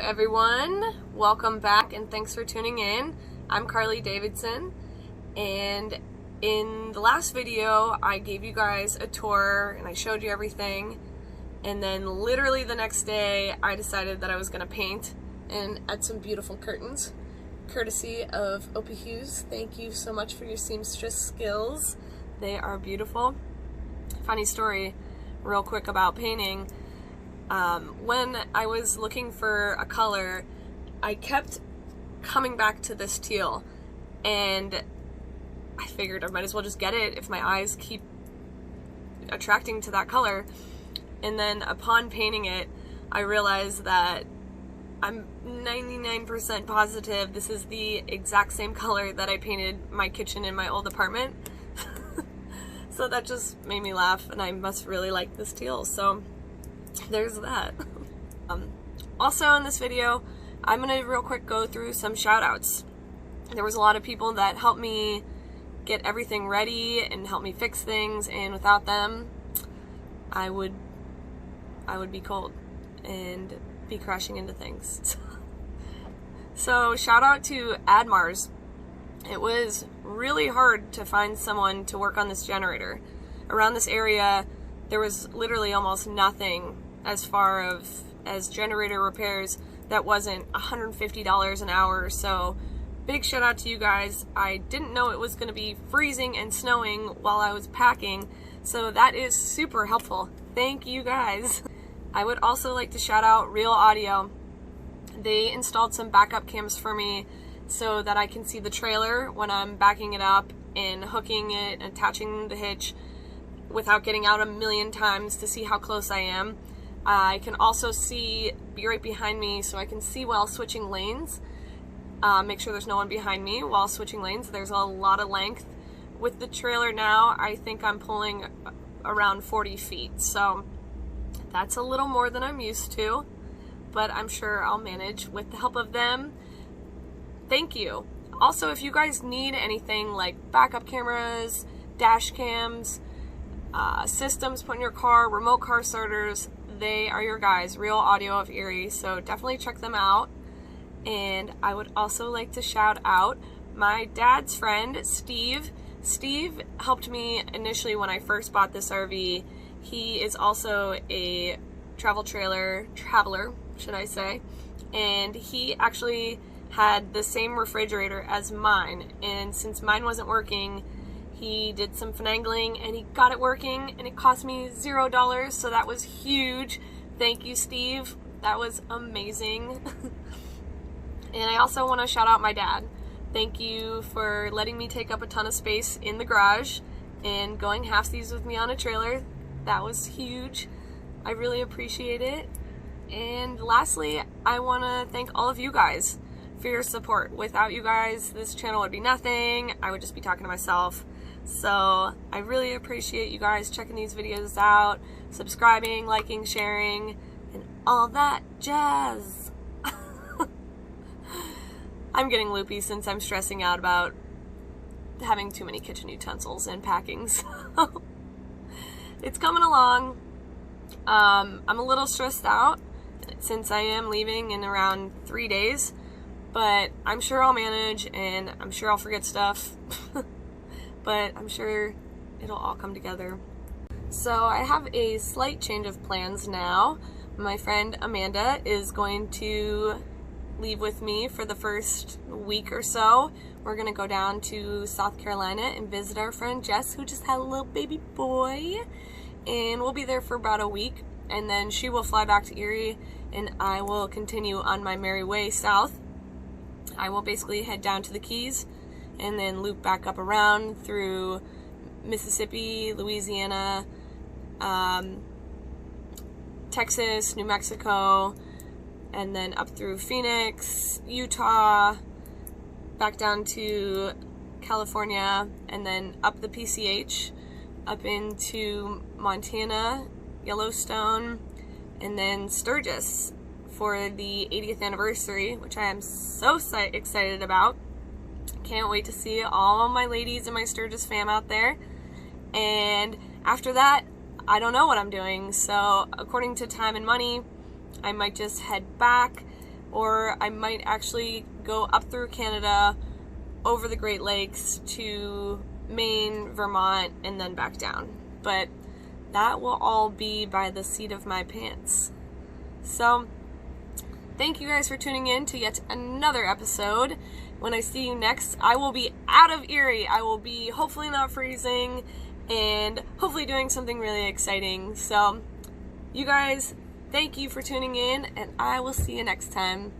everyone, welcome back and thanks for tuning in. I'm Karle Davidson, and in the last video I gave you guys a tour and I showed you everything, and then literally the next day I decided that I was going to paint and add some beautiful curtains courtesy of OP Hughes. Thank you so much for your seamstress skills. They are beautiful. Funny story real quick about painting. When I was looking for a color, I kept coming back to this teal, and I figured I might as well just get it if my eyes keep attracting to that color. And then upon painting it, I realized that I'm 99% positive this is the exact same color that I painted my kitchen in my old apartment. So that just made me laugh, and I must really like this teal, so there's that. Also in this video, I'm gonna real quick go through some shout outs. There was a lot of people that helped me get everything ready and help me fix things, and without them, I would be cold and be crashing into things. So shout out to Admars. It was really hard to find someone to work on this generator. Around this area, there was literally almost nothing as far as generator repairs that wasn't $150 an hour. So big shout out to you guys. I didn't know it was going to be freezing and snowing while I was packing, so that is super helpful. Thank you guys. I would also like to shout out Real Audio. They installed some backup cams for me so that I can see the trailer when I'm backing it up and hooking it and attaching the hitch without getting out a million times to see how close I am. I can also be right behind me, so I can see while switching lanes. Make sure there's no one behind me while switching lanes. There's a lot of length. With the trailer now, I think I'm pulling around 40 feet, so that's a little more than I'm used to, but I'm sure I'll manage with the help of them. Thank you. Also, if you guys need anything like backup cameras, dash cams, systems put in your car, remote car starters, they are your guys. Real Audio of Erie, so definitely check them out. And I would also like to shout out my dad's friend, Steve. Steve helped me initially when I first bought this RV. He is also a traveler, should I say, and he actually had the same refrigerator as mine, and since mine wasn't working, he did some finagling and he got it working, and it cost me $0, so that was huge. Thank you, Steve. That was amazing. And I also want to shout out my dad. Thank you for letting me take up a ton of space in the garage and going halfsies with me on a trailer. That was huge. I really appreciate it. And lastly, I want to thank all of you guys for your support. Without you guys, this channel would be nothing. I would just be talking to myself. So I really appreciate you guys checking these videos out, subscribing, liking, sharing, and all that jazz. I'm getting loopy since I'm stressing out about having too many kitchen utensils and packing, so it's coming along. I'm a little stressed out since I am leaving in around 3 days, but I'm sure I'll manage, and I'm sure I'll forget stuff, but I'm sure it'll all come together. So I have a slight change of plans now. My friend Amanda is going to leave with me for the first week or so. We're gonna go down to South Carolina and visit our friend Jess, who just had a little baby boy, and we'll be there for about a week, and then she will fly back to Erie, and I will continue on my merry way south. I will basically head down to the Keys and then loop back up around through Mississippi, Louisiana, Texas, New Mexico, and then up through Phoenix, Utah, back down to California, and then up the PCH, up into Montana, Yellowstone, and then Sturgis for the 80th anniversary, which I am so excited about. Can't wait to see all my ladies and my Sturgis fam out there. And after that, I don't know what I'm doing, so according to time and money, I might just head back, or I might actually go up through Canada, over the Great Lakes to Maine, Vermont, and then back down. But that will all be by the seat of my pants. So, thank you guys for tuning in to yet another episode. When I see you next, I will be out of Erie. I will be hopefully not freezing and hopefully doing something really exciting. So, you guys, thank you for tuning in, and I will see you next time.